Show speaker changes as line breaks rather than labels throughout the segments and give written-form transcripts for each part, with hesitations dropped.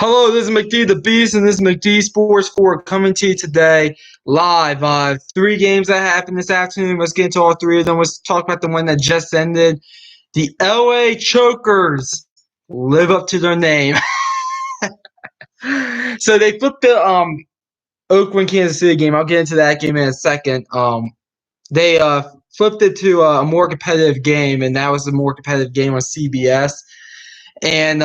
Hello, this is McD the Beast, and this is McD Sports 4 coming to you today live. Three games that happened this afternoon. Let's get into all three of them. Let's talk about the one that just ended. The LA Chokers live up to their name. So they flipped the Oakland Kansas City game. I'll get into that game in a second. They flipped it to a more competitive game, and that was a more competitive game on CBS. And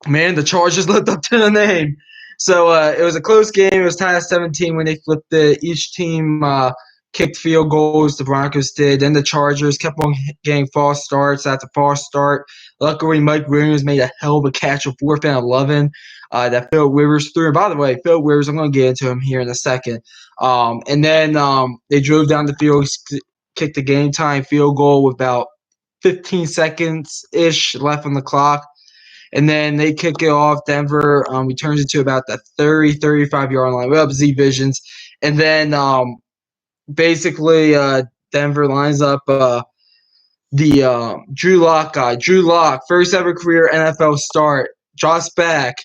man, the Chargers lived up to the name. So it was a close game. It was tied at 17 when they flipped it. Each team kicked field goals. The Broncos did. Then the Chargers kept on getting false starts after false start. Luckily, Mike Williams made a hell of a catch of 4th and 11 that Phil Rivers threw. And by the way, Phil Rivers, I'm going to get into him here in a second. And then they drove down the field, kicked the game-time field goal with about 15 seconds-ish left on the clock. And then they kick it off. Denver returns it to about the 30, 35-yard line. We have Z Visions. And then basically Denver lines up the Drew Lock guy. Drew Lock, first ever career NFL start, drops back,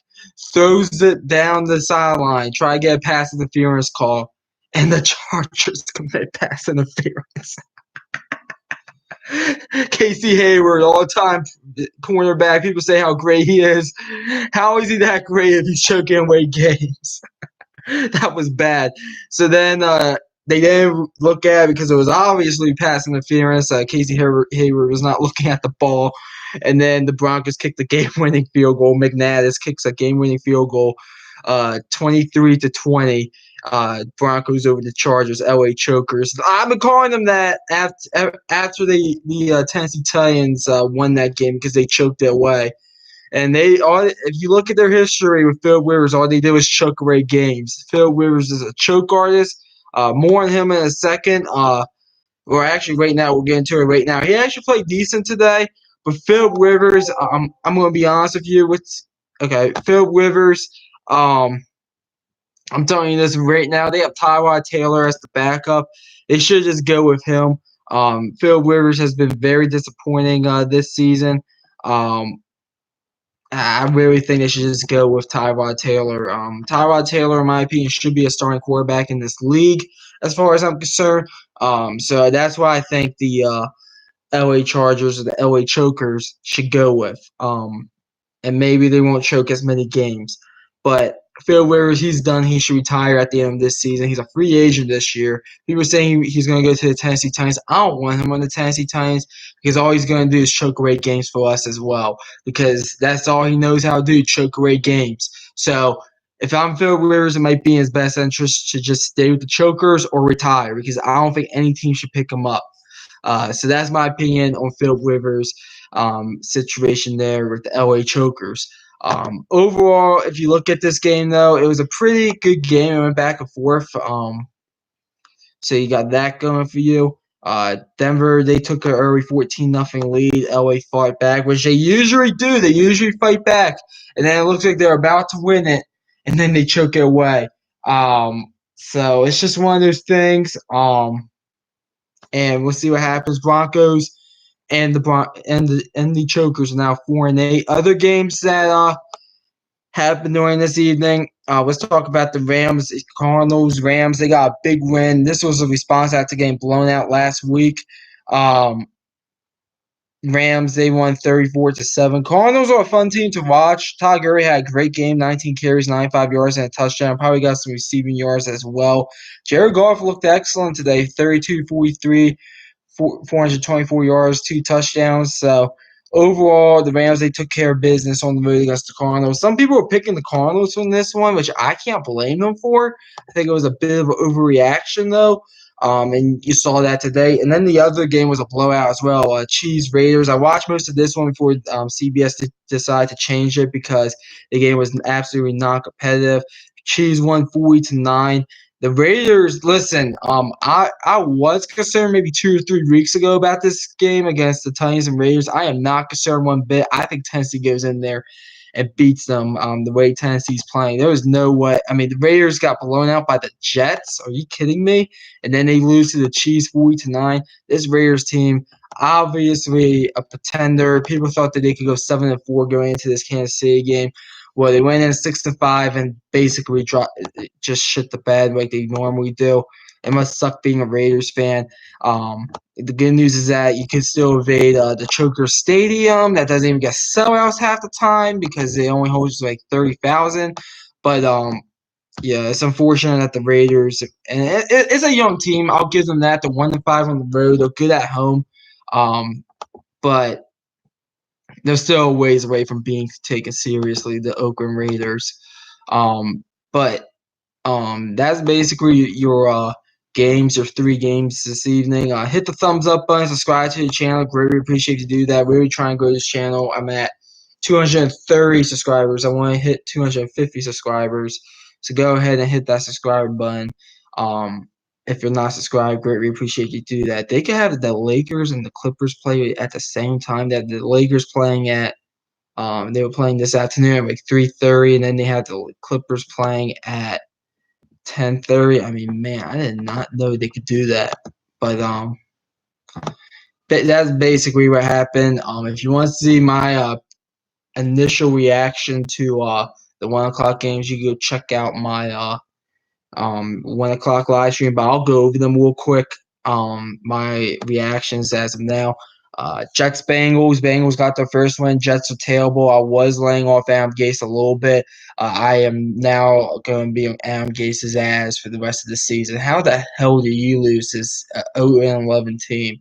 throws it down the sideline, try to get a pass interference call, and the Chargers commit pass interference. Casey Hayward, all-time cornerback. People say how great he is. How is he that great if he's choking away games? That was bad. So then they didn't look at it because it was obviously pass interference. Casey Hayward was not looking at the ball. And then the Broncos kicked the game-winning field goal. McNaddis kicks a game-winning field goal, 23-20. Broncos over the Chargers, LA Chokers. I've been calling them that after the Tennessee Titans won that game because they choked it away. And if you look at their history with Phil Rivers, all they did was choke away games. Phil Rivers is a choke artist. More on him in a second. Or actually, right now, we'll get into it right now. He actually played decent today. But Phil Rivers, I'm going to be honest with you. Phil Rivers, I'm telling you this right now. They have Tyrod Taylor as the backup. They should just go with him. Phil Rivers has been very disappointing this season. I really think they should just go with Tyrod Taylor. Tyrod Taylor, in my opinion, should be a starting quarterback in this league as far as I'm concerned. So that's why I think the LA Chargers or the LA Chokers should go with. And maybe they won't choke as many games. But Phil Rivers, he's done. He should retire at the end of this season. He's a free agent this year. People saying he's going to go to the Tennessee Titans. I don't want him on the Tennessee Titans because all he's going to do is choke away games for us as well because that's all he knows how to do, choke away games. So if I'm Phil Rivers, it might be in his best interest to just stay with the Chokers or retire because I don't think any team should pick him up. So that's my opinion on Phil Rivers' situation there with the LA Chokers. Overall, if you look at this game, though, it was a pretty good game. It went back and forth. So you got that going for you. Denver, they took an early 14-0 lead. LA fought back, which they usually do. They usually fight back. And then it looks like they're about to win it, and then they choke it away. So it's just one of those things. And we'll see what happens. Broncos and the Chokers are now 4-8. Other games that happened during this evening. Let's talk about the Rams, Cardinals. Rams, they got a big win. This was a response after getting blown out last week. Rams, they won 34-7. Cardinals are a fun team to watch. Todd Gurley had a great game, 19 carries, 95 yards, and a touchdown. Probably got some receiving yards as well. Jared Goff looked excellent today, 32-43. 424 yards, 2 touchdowns. So overall, the Rams, they took care of business on the road against the Cardinals. Some people were picking the Cardinals on this one, which I can't blame them for. I think it was a bit of an overreaction, though. And you saw that today. And then the other game was a blowout as well. Chiefs Raiders. I watched most of this one before CBS decided to change it because the game was absolutely not competitive. Chiefs won 40-9. The Raiders, listen, I was concerned maybe 2 or 3 weeks ago about this game against the Titans and Raiders. I am not concerned one bit. I think Tennessee goes in there and beats them the way Tennessee's playing. There was no way. I mean, the Raiders got blown out by the Jets. Are you kidding me? And then they lose to the Chiefs 40-9. This Raiders team, obviously a pretender. People thought that they could go 7-4 going into this Kansas City game. Well, they went in 6-5 and basically just shit the bed like they normally do. It must suck being a Raiders fan. The good news is that you can still evade the Choker Stadium. That doesn't even get sellouts half the time because it only holds like 30,000. But yeah, it's unfortunate that the Raiders, and it's a young team. I'll give them that. They're 1-5 on the road. They're good at home, but they're still ways away from being taken seriously. The Oakland Raiders, but that's basically your games, your 3 games this evening. Hit the thumbs up button, subscribe to the channel. Greatly appreciate you do that. Really trying to grow this channel. I'm at 230 subscribers. I want to hit 250 subscribers. So go ahead and hit that subscribe button. If you're not subscribed, greatly appreciate you do that. They could have the Lakers and the Clippers play at the same time that the Lakers playing at. They were playing this afternoon at like 3:30, and then they had the Clippers playing at 10:30. I mean, man, I did not know they could do that. But that's basically what happened. If you want to see my initial reaction to the 1 o'clock games, you can go check out my 1 o'clock live stream. But I'll go over them real quick. My reactions as of now. Jets Bengals. Bengals got their first win. Jets are terrible. I was laying off Adam Gase a little bit. I am now going to be on Adam Gase's ass for the rest of the season. How the hell do you lose this 0-11 team?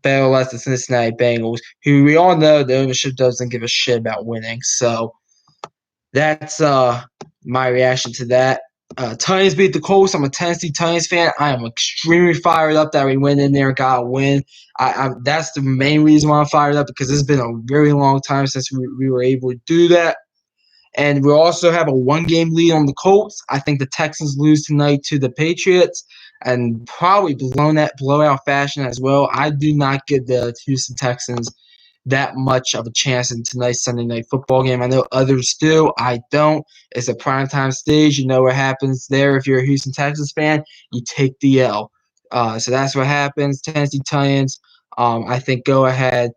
Better less the Cincinnati Bengals, who we all know the ownership doesn't give a shit about winning. So that's my reaction to that. Titans beat the Colts. I'm a Tennessee Titans fan. I am extremely fired up that we went in there and got a win. That's the main reason why I'm fired up, because it's been a very long time since we were able to do that. And we also have a 1-game lead on the Colts. I think the Texans lose tonight to the Patriots, and probably blowout fashion as well. I do not give the Houston Texans that much of a chance in tonight's Sunday night football game. I know others do. I don't. It's a primetime stage. You know what happens there. If you're a Houston Texans fan, you take the L. So that's what happens. Tennessee Titans, I think, go ahead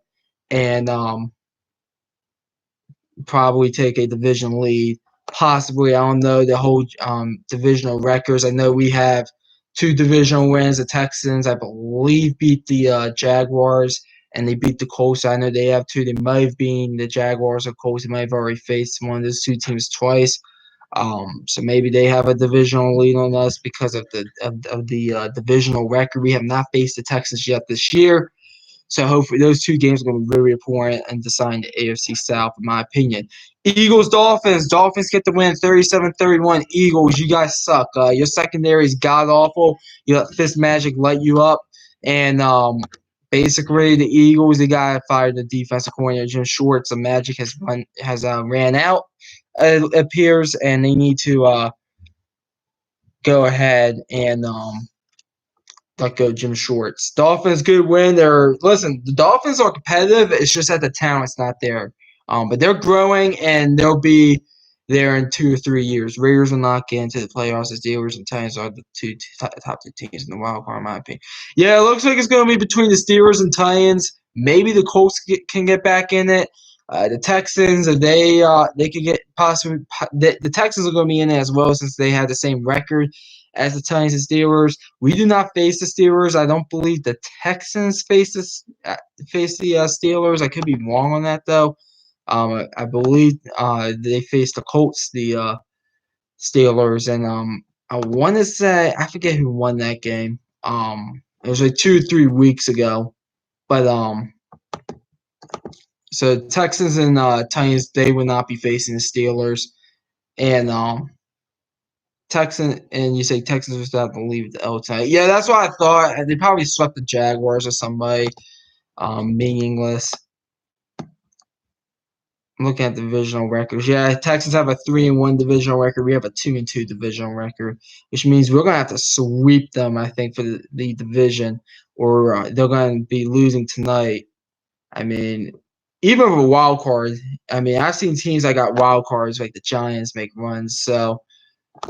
and probably take a division lead. Possibly, I don't know the whole divisional records. I know we have 2 divisional wins. The Texans, I believe, beat the Jaguars, and they beat the Colts. I know they have 2. They might have been the Jaguars or Colts. They might have already faced one of those 2 teams twice. So maybe they have a divisional lead on us because of the divisional record. We have not faced the Texans yet this year. So hopefully those 2 games are going to be very important in deciding the AFC South, in my opinion. Eagles, Dolphins. Dolphins get the win, 37-31. Eagles, you guys suck. Your secondary is god-awful. You let Fitzmagic light you up. And basically the Eagles, they got fired the defensive coordinator, Jim Schwartz. The magic has ran out, it appears, and they need to go ahead and let go Jim Schwartz. Dolphins, good win. The Dolphins are competitive. It's just that the talent's not there. But they're growing, and they'll be there in 2 or 3 years. Raiders will not get into the playoffs. The Steelers and Titans are the top 2 teams in the wild card, in my opinion. Yeah, it looks like it's going to be between the Steelers and Titans. Maybe the Colts can get back in it. The Texans, they could get possibly the Texans are going to be in it as well, since they have the same record as the Titans and Steelers. We do not face the Steelers. I don't believe the Texans face the Steelers. I could be wrong on that, though. I believe they face the Colts, the Steelers, and I want to say, I forget who won that game. It was like 2 or 3 weeks ago, but so Texans and Titans, they will not be facing the Steelers, and Texans, and you say Texans was have to leave the L tonight. Yeah, that's what I thought. They probably swept the Jaguars or somebody meaningless. I'm looking at the divisional records. Yeah, Texans have a 3-1 divisional record. We have a 2-2 divisional record, which means we're gonna have to sweep them, I think, for the division, or they're gonna be losing tonight. I mean, even with a wild card, I mean, I've seen teams that got wild cards like the Giants make runs. So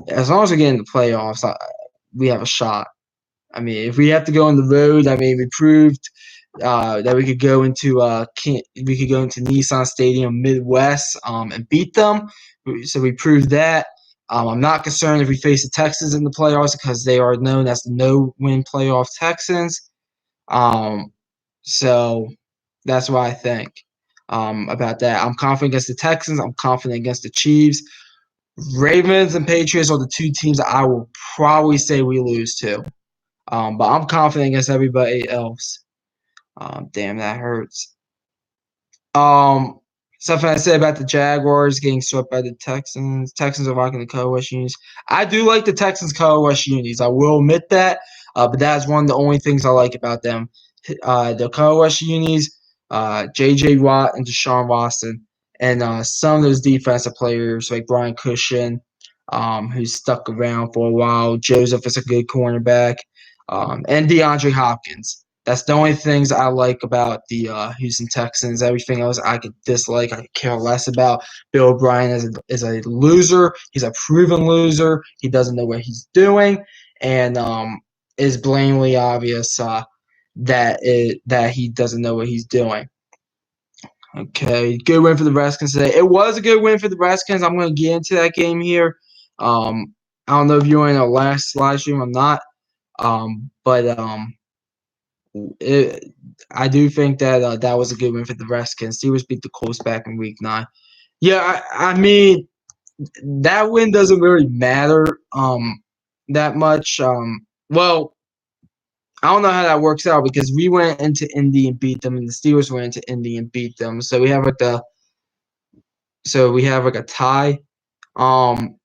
as long as we get in the playoffs, we have a shot. I mean, if we have to go on the road, I mean, we proved that we could go into Nissan Stadium Midwest and beat them. So we proved that. I'm not concerned if we face the Texans in the playoffs because they are known as the no-win playoff Texans. Um, so that's what I think about that. I'm confident against the Texans. I'm confident against the Chiefs. Ravens and Patriots are the two teams that I will probably say we lose to. But I'm confident against everybody else. Damn, that hurts. Um, Something I said about the Jaguars getting swept by the Texans. Texans are rocking the color West unis. I do like the Texans color West unis. I will admit that. But that's one of the only things I like about them. The color West unis, J.J. Watt and Deshaun Watson, and some of those defensive players like Brian Cushion, who's stuck around for a while. Joseph is a good cornerback, and DeAndre Hopkins. That's the only things I like about the Houston Texans. Everything else I could dislike, I could care less about. Bill O'Brien is a loser. He's a proven loser. He doesn't know what he's doing, and is blatantly obvious that he doesn't know what he's doing. Okay, good win for the Redskins today. It was a good win for the Redskins. I'm going to get into that game here. I don't know if you were in the last live stream or not, but I do think that that was a good win for the Redskins. Steelers beat the Colts back in Week 9. Yeah, I mean that win doesn't really matter that much. Well, I don't know how that works out because we went into Indy and beat them, and the Steelers went into Indy and beat them. So we have like a tie. Um,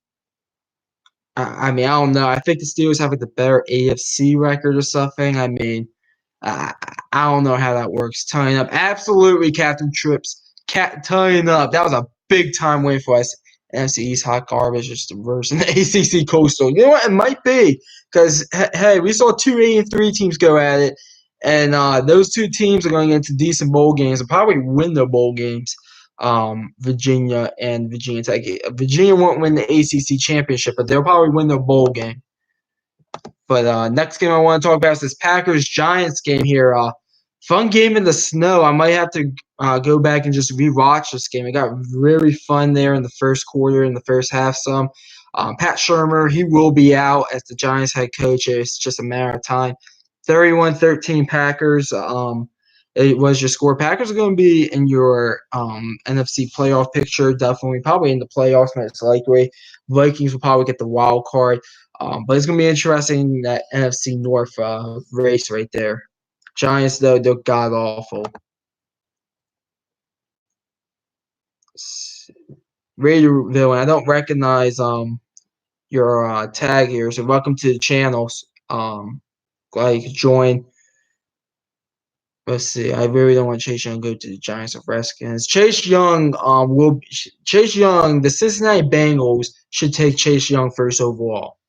I mean, I don't know. I think the Steelers have like the better AFC record or something. I mean, I don't know how that works. Tying up, absolutely, Captain Trips. Tying up. That was a big time win for us. NFC East hot garbage, just the worst in the ACC Coastal. You know what? It might be because hey, we saw 2-8-3 teams go at it, and those two teams are going to get into decent bowl games and probably win their bowl games. Virginia and Virginia Tech. Virginia won't win the ACC championship, but they'll probably win their bowl game. But next game I want to talk about is this Packers-Giants game here. Fun game in the snow. I might have to go back and just rewatch this game. It got really fun there in the first quarter, in the first half some. Pat Shurmur, he will be out as the Giants head coach. It's just a matter of time. 31-13 Packers. It was your score. Packers are going to be in your NFC playoff picture, definitely. Probably in the playoffs, most likely. Vikings will probably get the wild card. But it's going to be interesting, that NFC North race right there. Giants, though, they're god-awful. Radio Villain, I don't recognize your tag here, so welcome to the channels. Glad you could join. Let's see. I really don't want Chase Young to go to the Giants or Redskins. Chase Young, the Cincinnati Bengals should take Chase Young first overall.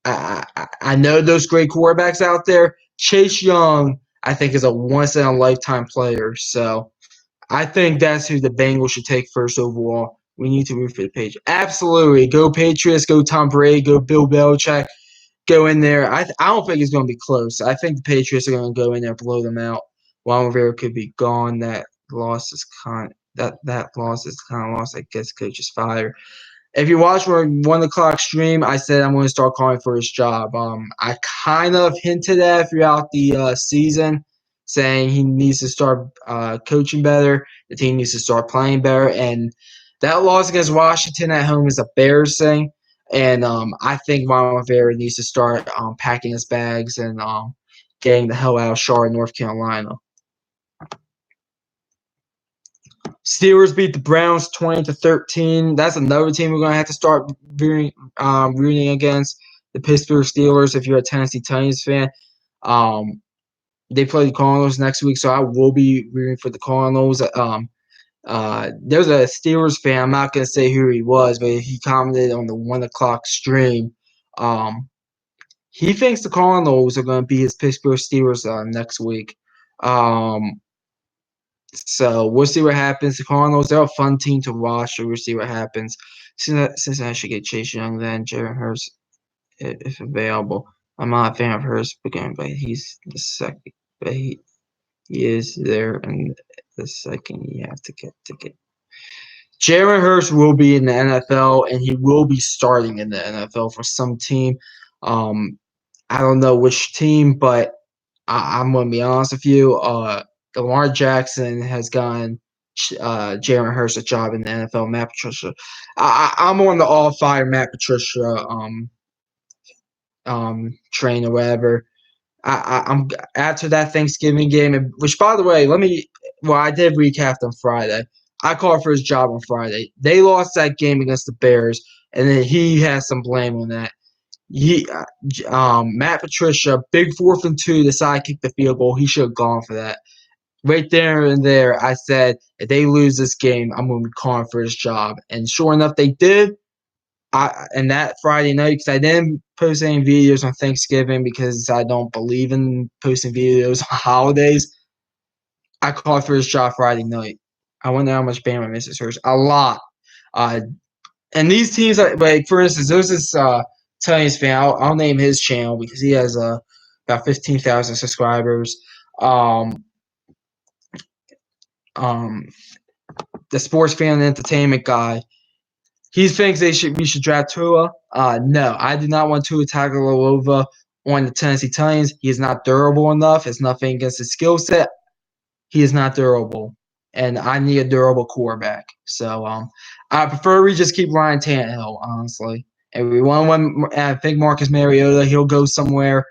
I know those great quarterbacks out there. Chase Young, I think, is a once-in-a-lifetime player. So I think that's who the Bengals should take first overall. We need to root for the Patriots. Absolutely. Go Patriots. Go Tom Brady. Go Bill Belichick. Go in there. I don't think it's going to be close. I think the Patriots are going to go in there and blow them out. Juan Rivera could be gone. That loss is kind of loss. I guess coach is fired. If you watch my 1 o'clock stream, I said I'm going to start calling for his job. I kind of hinted at throughout the season, saying he needs to start coaching better. The team needs to start playing better. And that loss against Washington at home is embarrassing. And I think Ron Rivera needs to start packing his bags and getting the hell out of Charlotte, North Carolina. Steelers beat the Browns 20-13. That's another team we're going to have to start rooting against. The Pittsburgh Steelers, if you're a Tennessee Titans fan. They play the Cardinals next week, so I will be rooting for the Cardinals. There's a Steelers fan, I'm not going to say who he was, but he commented on the 1 o'clock stream. He thinks the Cardinals are going to beat his Pittsburgh Steelers next week. So we'll see what happens. The Cardinals, they're a fun team to watch, so we'll see what happens. Since I should get Chase Young then, Jalen Hurts, if available. I'm not a fan of Hurst again, but he's the second. But he is there, and the second you have to get. Jalen Hurts will be in the NFL, and he will be starting in the NFL for some team. I don't know which team, but I'm going to be honest with you. Lamar Jackson has gotten Jalen Hurts a job in the NFL. Matt Patricia, I'm on the all fire Matt Patricia train or whatever. I'm after that Thanksgiving game, which by the way, I did recap on Friday. I called for his job on Friday. They lost that game against the Bears, and then he has some blame on that. Matt Patricia, big 4th and 2, decide to kick the field goal. He should have gone for that. Right there and there, I said, if they lose this game, I'm going to be calling for his job. And sure enough, they did. And that Friday night, because I didn't post any videos on Thanksgiving because I don't believe in posting videos on holidays. I called for his job Friday night. I wonder how much Bama misses hers. A lot. And these teams, like for instance, there's this Titans fan. I'll name his channel because he has about 15,000 subscribers. The sports fan and entertainment guy. He thinks we should draft Tua. No, I do not want Tua Tagovailoa on the Tennessee Titans. He is not durable enough. It's nothing against his skill set. He is not durable, and I need a durable quarterback. So I prefer we just keep Ryan Tannehill, honestly. And we want one. I think Marcus Mariota, he'll go somewhere.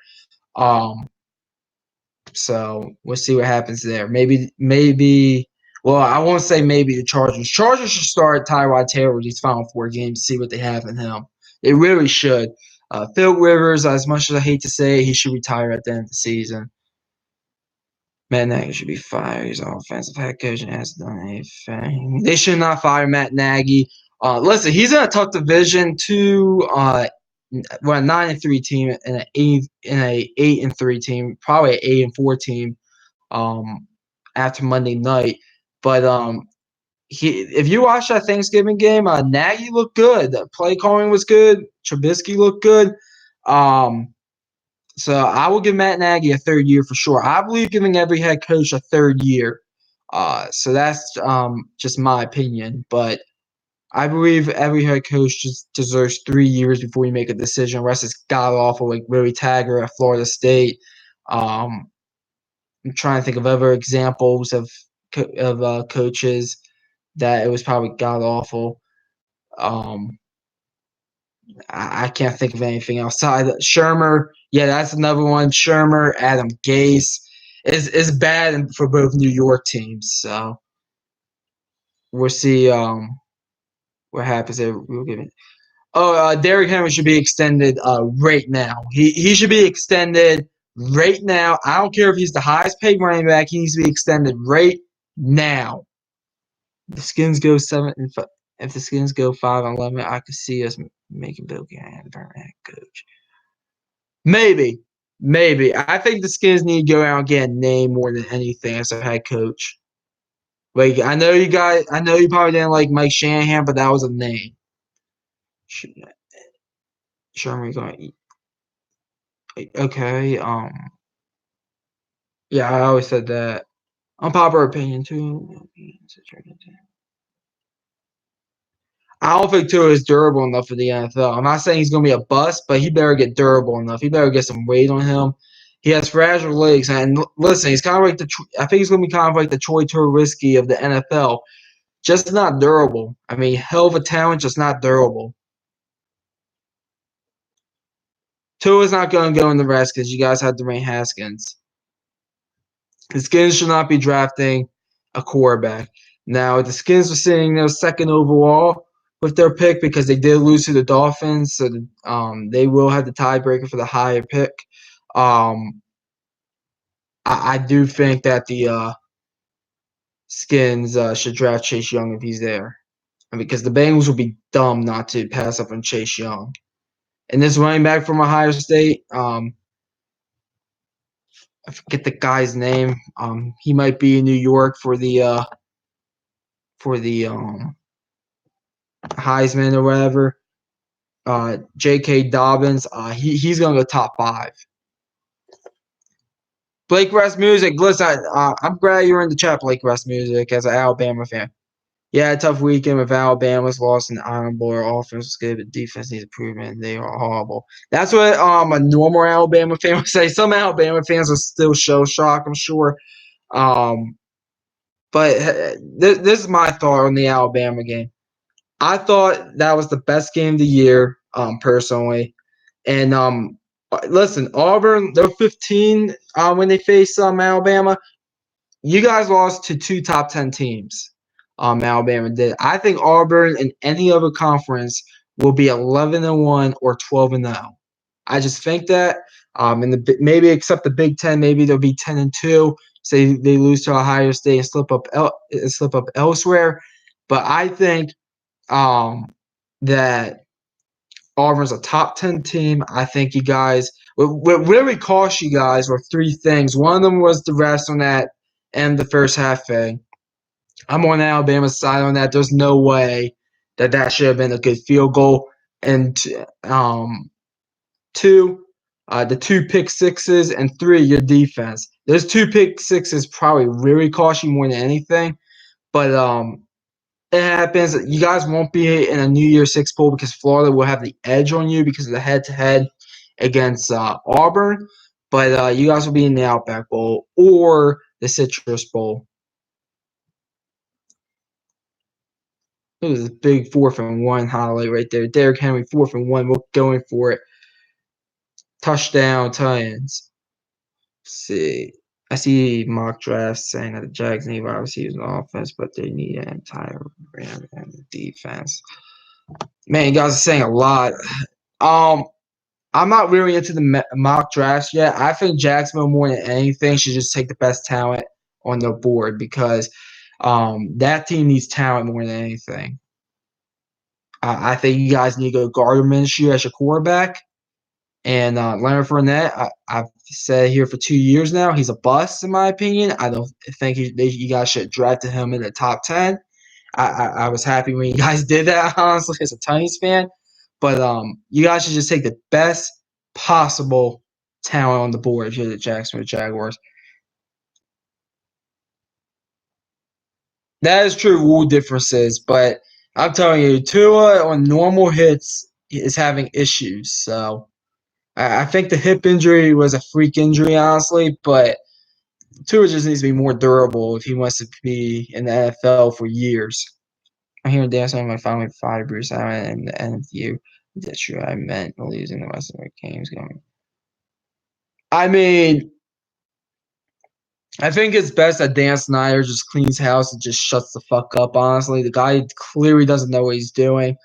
So we'll see what happens there. Maybe. Well, I won't say maybe the Chargers. Chargers should start Tyrod Taylor these final 4 games to see what they have in him. They really should. Phil Rivers, as much as I hate to say, he should retire at the end of the season. Matt Nagy should be fired. He's an offensive head coach and hasn't done anything. They should not fire Matt Nagy. Listen, he's in a tough division too. We're a 9-3 team and an 8-3 team, probably an 8-4 team. After Monday night, but if you watch that Thanksgiving game, Nagy looked good. The play calling was good. Trubisky looked good. So I will give Matt Nagy a 3rd year for sure. I believe giving every head coach a 3rd year. So that's just my opinion, but I believe every head coach just deserves 3 years before you make a decision. Unless it's god awful, like Willie Taggart at Florida State. I'm trying to think of other examples of coaches that it was probably god awful. I can't think of anything outside. Shurmur, yeah, that's another one. Shurmur, Adam Gase is bad for both New York teams. So we'll see what happens there. We'll give it. Derrick Henry should be extended right now. He should be extended right now. I don't care if he's the highest paid running back. He needs to be extended right now. The Skins go 7 and 5. If the Skins go 5-11, I could see us making Bill Gannon a head coach. Maybe. I think the Skins need to go out and get a name more than anything as a head coach. Like I know you probably didn't like Mike Shanahan, but that was a name. Sherman going to eat. Okay. Yeah, I always said that. Unpopular opinion too. I don't think Tua is durable enough for the NFL. I'm not saying he's going to be a bust, but he better get durable enough. He better get some weight on him. He has fragile legs, and listen, he's kind of like I think he's going to be kind of like the Troy Tulowitzki of the NFL, just not durable. I mean, hell of a talent, just not durable. Tua's not going to go in the rest because you guys had Dwayne Haskins. The Skins should not be drafting a quarterback. Now, the Skins were sitting there 2nd overall with their pick because they did lose to the Dolphins, so they will have the tiebreaker for the higher pick. I do think that the Skins should draft Chase Young if he's there, because the Bengals will be dumb not to pass up on Chase Young. And this running back from Ohio State, I forget the guy's name. He might be in New York for the Heisman or whatever. J.K. Dobbins. He's going to go top 5. Blake Rest Music. Listen, I'm glad you're in the chat, Blake Rest Music, as an Alabama fan. Yeah, tough weekend with Alabama's loss in the Iron Bowl. Offense was good, but defense needs improvement. They are horrible. That's what a normal Alabama fan would say. Some Alabama fans are still shell shocked, I'm sure. But this is my thought on the Alabama game. I thought that was the best game of the year, personally. And listen, Auburn, they're 15 when they face Alabama. You guys lost to 2 top 10 teams. Alabama did. I think Auburn in any other conference will be 11-1 or 12-0. I just think that. And maybe except the Big Ten, maybe they'll be 10-2. Say they lose to Ohio State and slip up elsewhere. But I think that Auburn's a top 10 team. I think you guys what really cost you guys were 3 things. One of them was the rest on that and the first half thing. I'm on Alabama's side on that. There's no way that should have been a good field goal. And 2, the 2 pick sixes, and 3, your defense. Those 2 pick sixes probably really cost you more than anything. But it happens. You guys won't be in a New Year's Six bowl because Florida will have the edge on you because of the head-to-head against Auburn. But you guys will be in the Outback Bowl or the Citrus Bowl. It was a big 4th and 1 highlight right there. Derrick Henry, 4th and 1. We're going for it. Touchdown, Titans. Let's see. I see mock drafts saying that the Jags need wide receivers on offense, but they need an entire brand and defense. Man, you guys are saying a lot. I'm not really into the mock drafts yet. I think Jacksonville, more than anything, should just take the best talent on the board because that team needs talent more than anything. I think you guys need to go Gardner Minshew as your quarterback. And Leonard Fournette, I've said here for 2 years now, he's a bust in my opinion. I don't think you guys should have drafted him in the top 10. I was happy when you guys did that, honestly, as a Titans fan. But you guys should just take the best possible talent on the board if you're the Jacksonville Jaguars. That is true rule differences, but I'm telling you, Tua on normal hits is having issues. So I think the hip injury was a freak injury, honestly, but Tua just needs to be more durable if he wants to be in the NFL for years. I'm here dancing with my family 5 years out and the end of the year. That's true. I meant losing the rest of the games going. I mean, I think it's best that Dan Snyder just cleans house and just shuts the fuck up, honestly. The guy clearly doesn't know what he's doing.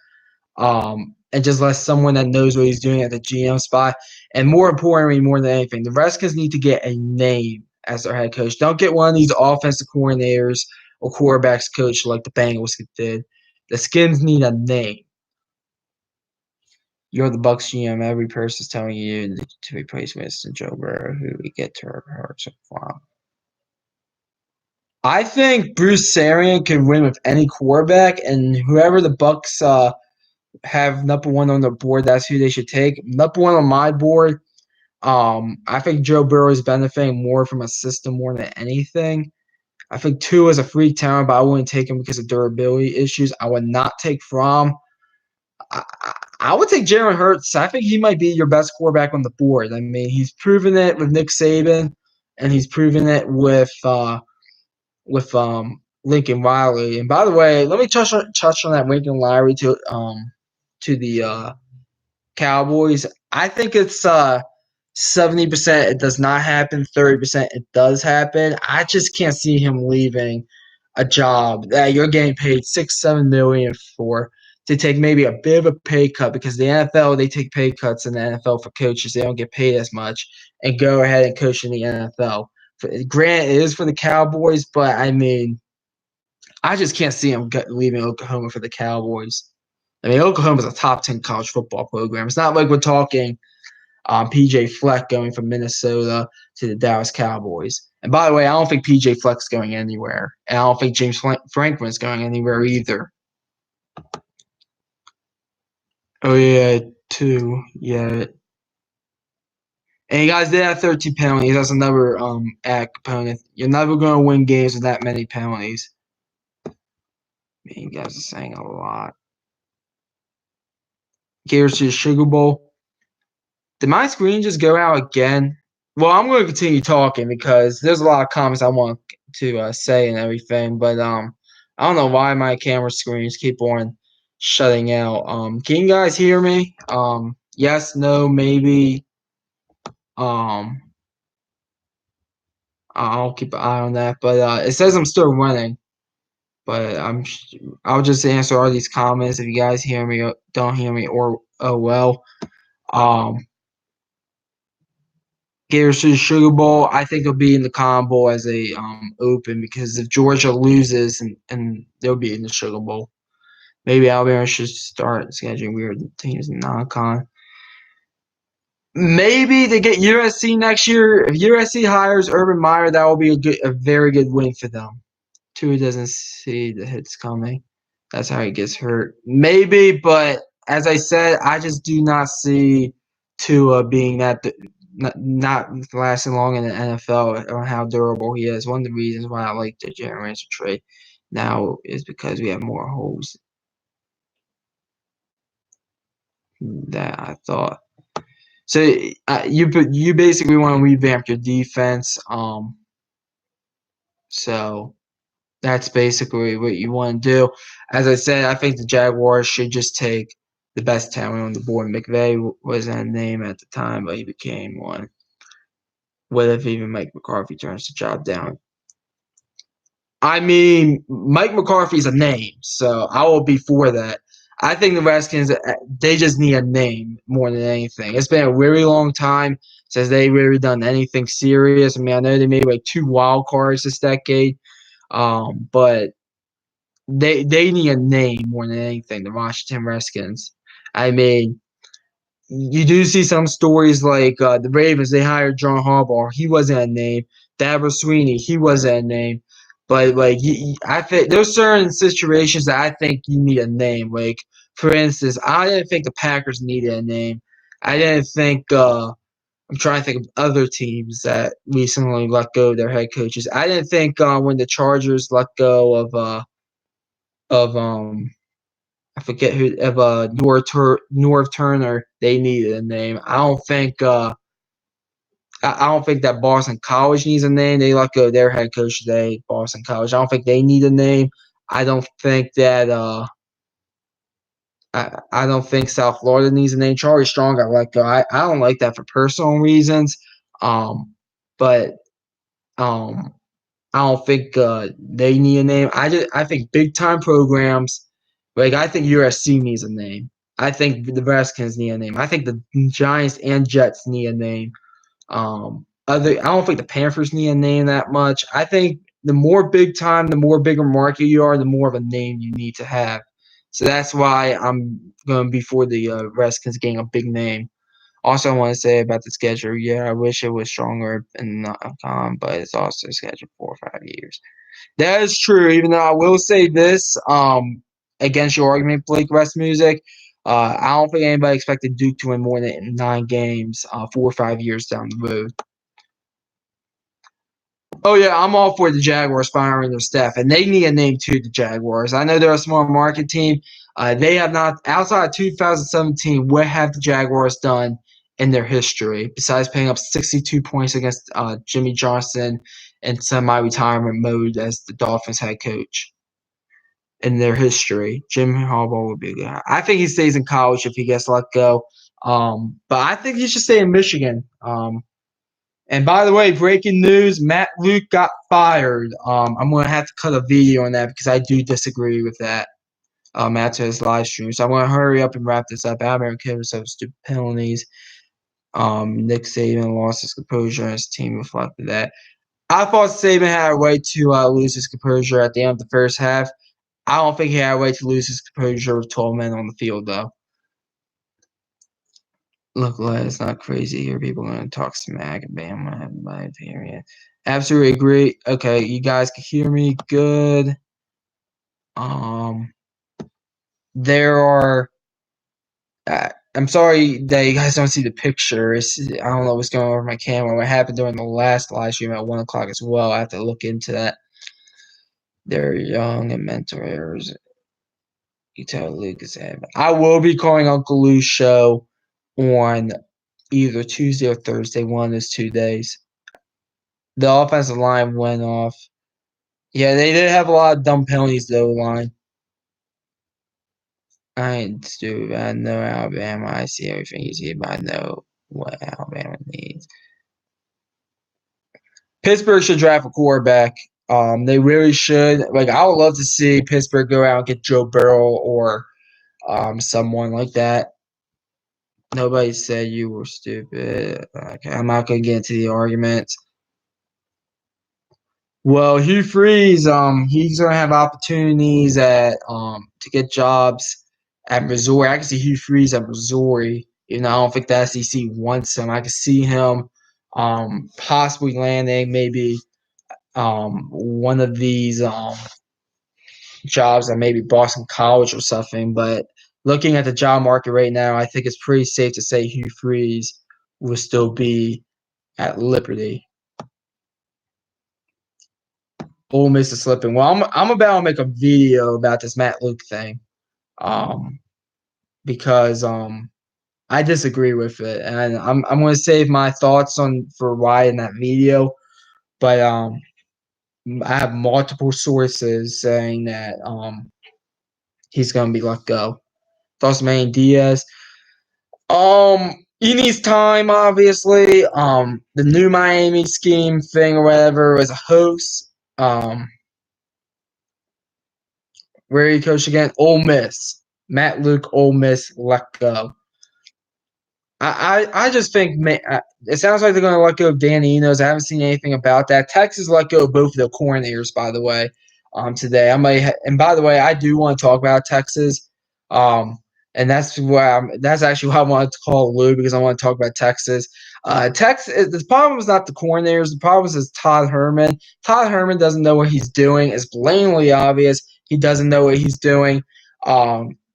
And just let someone that knows what he's doing at the GM spot. And more importantly, more than anything, the Redskins need to get a name as their head coach. Don't get one of these offensive coordinators or quarterbacks coach like the Bengals did. The Skins need a name. You're the Bucs GM. Every person's telling you to replace Winston Joe Burrow, who we get to hurt so far. I think Bruce Arians can win with any quarterback, and whoever the Bucs have number 1 on the board, that's who they should take. Number 1 on my board, I think Joe Burrow is benefiting more from a system more than anything. I think 2 is a freak talent, but I wouldn't take him because of durability issues. I would not take Fromm. I would take Jalen Hurts. I think he might be your best quarterback on the board. I mean, he's proven it with Nick Saban, and he's proven it with Lincoln Riley. And by the way, let me touch on that Lincoln Riley to the Cowboys. I think it's 70% it does not happen, 30% it does happen. I just can't see him leaving a job that you're getting paid $6-7 million for to take maybe a bit of a pay cut because the NFL, they take pay cuts in the NFL for coaches. They don't get paid as much and go ahead and coach in the NFL. Grant it is for the Cowboys, but I mean, I just can't see him leaving Oklahoma for the Cowboys. I mean, Oklahoma's a top 10 college football program. It's not like we're talking PJ Fleck going from Minnesota to the Dallas Cowboys. And by the way, I don't think PJ Fleck's going anywhere. And I don't think James Franklin's going anywhere either. Oh yeah, 2. Yeah. And you guys did have 13 penalties. That's another add component. You're never gonna win games with that many penalties. Man, you guys are saying a lot. Here's to the Sugar Bowl. Did my screen just go out again? Well, I'm going to continue talking because there's a lot of comments I want to say and everything, but I don't know why my camera screens keep on shutting out. Can you guys hear me? Yes, no, maybe. Um, I'll keep an eye on that, but it says I'm still running. But I'll just answer all these comments if you guys hear me or don't hear me, or oh well. Um, Gators to the Sugar Bowl. I think it'll be in the Cotton Bowl as a open, because if Georgia loses, and they'll be in the Sugar Bowl. Maybe Alabama should start scheduling weird teams in non-con. Maybe they get USC next year. If USC hires Urban Meyer, that will be a very good win for them. Tua doesn't see the hits coming. That's how he gets hurt. Maybe, but as I said, I just do not see Tua being not lasting long in the NFL or how durable he is. One of the reasons why I like the Jalen Ramsey trade now is because we have more holes that I thought. So you basically want to revamp your defense. So that's basically what you want to do. As I said, I think the Jaguars should just take the best talent on the board. McVay wasn't a name at the time, but he became one. What if even Mike McCarthy turns the job down? I mean, Mike McCarthy's a name, so I will be for that. I think the Redskins, they just need a name more than anything. It's been a really long time since they really done anything serious. I mean, I know they made like 2 wild cards this decade, but they need a name more than anything. The Washington Redskins. I mean, you do see some stories like the Ravens. They hired John Harbaugh. He wasn't a name. Dabo Sweeney. He wasn't a name. But like, I think there's certain situations that I think you need a name. Like, for instance, I didn't think the Packers needed a name. I didn't think. I'm trying to think of other teams that recently let go of their head coaches. I didn't think when the Chargers let go of I forget who of Norv Turner, they needed a name. I don't think that Boston College needs a name. They let go of their head coach today, Boston College. I don't think they need a name. I don't think that I don't think South Florida needs a name. Charlie Strong got let go. I don't like that for personal reasons. But um I don't think they need a name. I think big time programs, like I think USC needs a name. I think the Redskins need a name. I think the Giants and Jets need a name. I don't think the Panthers need a name that much. I think the more big time, the more bigger market you are, the more of a name you need to have. So that's why I'm going to be for the Redskins getting a big name. Also, I want to say about the schedule. Yeah, I wish it was stronger and not but it's also scheduled 4 or 5 years. That is true. Even though I will say this, against your argument, Blake West Music, I don't think anybody expected Duke to win more than 9 games, 4 or 5 years down the road. Oh yeah, I'm all for the Jaguars firing their staff, and they need a name too. The Jaguars. I know they're a small market team. They have not, outside of 2017. What have the Jaguars done in their history besides paying up 62 points against Jimmy Johnson in semi-retirement mode as the Dolphins head coach? In their history, Jim Harbaugh would be a guy. I think he stays in college if he gets let go. But I think he should stay in Michigan. And by the way, breaking news: Matt Luke got fired. I'm gonna have to cut a video on that because I do disagree with that. After his live stream, so I'm gonna hurry up and wrap this up. Alabama killed himself with stupid penalties. Nick Saban lost his composure, and his team reflected that. I thought Saban had a right to lose his composure at the end of the first half. I don't think he had a right to lose his composure with 12 men on the field, though. Look, it's not crazy here. People are going to talk smack and bam, I have my opinion. Absolutely agree. Okay, you guys can hear me good. There are I'm sorry that you guys don't see the picture. I don't know what's going on with my camera. What happened during the last live stream at 1 o'clock as well. I have to look into that. They're young and mental errors. You tell Lucas. I will be calling Uncle Lou's show on either Tuesday or Thursday, one of those 2 days. The offensive line went off. Yeah, they did have a lot of dumb penalties, though, line. I ain't stupid. I know Alabama. I see everything you see, but I know what Alabama needs. Pittsburgh should draft a quarterback. They really should. Like, I would love to see Pittsburgh go out and get Joe Burrow or someone like that. Nobody said you were stupid. Okay, I'm not gonna get into the arguments. Well, Hugh Freeze, he's gonna have opportunities at to get jobs at Missouri. I can see Hugh Freeze at Missouri. You know, I don't think the SEC wants him. I can see him possibly landing maybe one of these jobs at maybe Boston College or something. But looking at the job market right now, I think it's pretty safe to say Hugh Freeze will still be at Liberty. Ole Miss is slipping. Well, I'm about to make a video about this Matt Luke thing, because I disagree with it, and I'm going to save my thoughts on for why in that video. But I have multiple sources saying that he's going to be let go. Tasmanian Diaz, he needs time. Obviously, the new Miami scheme thing or whatever was a hoax. Where he coached again? Ole Miss. Matt Luke, Ole Miss, let go. I just think it sounds like they're going to let go of Dan Enos. I haven't seen anything about that. Texas let go of both of their coordinators, by the way, today. And by the way, I do want to talk about Texas, and that's actually why I wanted to call Lou, because I want to talk about Texas. Texas. The problem is not the coordinators. The problem is Todd Herman. Todd Herman doesn't know what he's doing. It's blatantly obvious he doesn't know what he's doing.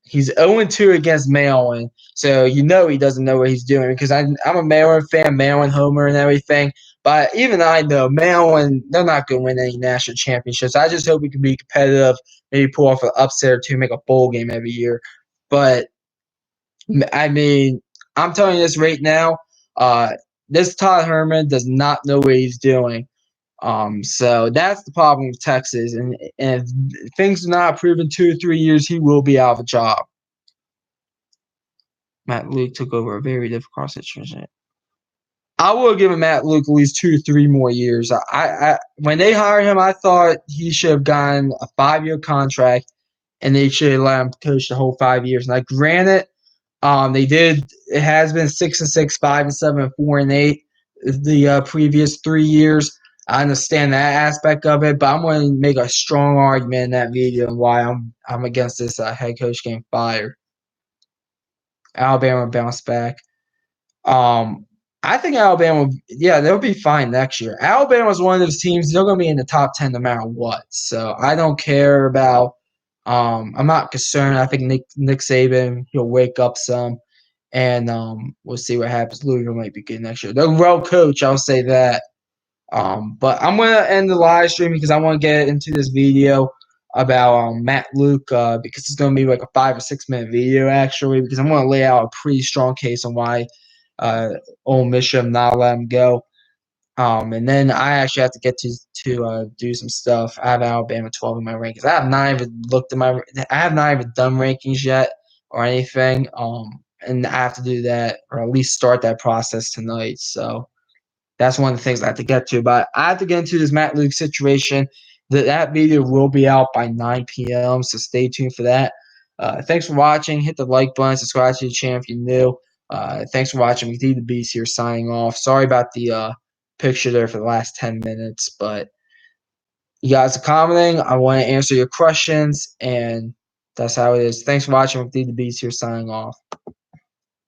He's 0-2 against Maryland. So you know he doesn't know what he's doing, because I'm a Maryland fan, Maryland homer and everything. But even I know Maryland, they're not going to win any national championships. I just hope we can be competitive, maybe pull off an upset or two, make a bowl game every year. But, I mean, I'm telling you this right now, this Todd Herman does not know what he's doing. So that's the problem with Texas. And if things are not proven in 2 or 3 years, he will be out of a job. Matt Luke took over a very difficult situation. I will give Matt Luke at least 2 or 3 more years. When they hired him, I thought he should have gotten a 5-year contract, and they should have let him coach the whole 5 years. Now, granted, they did. It has been 6-6, 5-7, 4-8 the previous 3 years. I understand that aspect of it, but I'm going to make a strong argument in that video and why I'm against this head coach getting fired. Alabama bounced back. I think Alabama, they'll be fine next year. Alabama's one of those teams, they're going to be in the top 10 no matter what. So I don't care about I'm not concerned. I think Nick Saban, he'll wake up some, and we'll see what happens. Louisville might be good next year. They're well coached, I'll say that. But I'm going to end the live stream because I want to get into this video about Matt Luke, because it's going to be like a 5 or 6 minute video, actually, because I'm going to lay out a pretty strong case on why Ole Miss should not let him go. And then I actually have to get to do some stuff. I have Alabama 12 in my rankings. I have not even done rankings yet or anything. And I have to do that, or at least start that process tonight. So that's one of the things I have to get to. But I have to get into this Matt Luke situation. That video will be out by 9 p.m., so stay tuned for that. Thanks for watching. Hit the like button. Subscribe to the channel if you're new. Thanks for watching. McD the Beast here signing off. Sorry about the picture there for the last 10 minutes, but you guys are commenting. I want to answer your questions, and that's how it is. Thanks for watching. McD the Beast here signing off.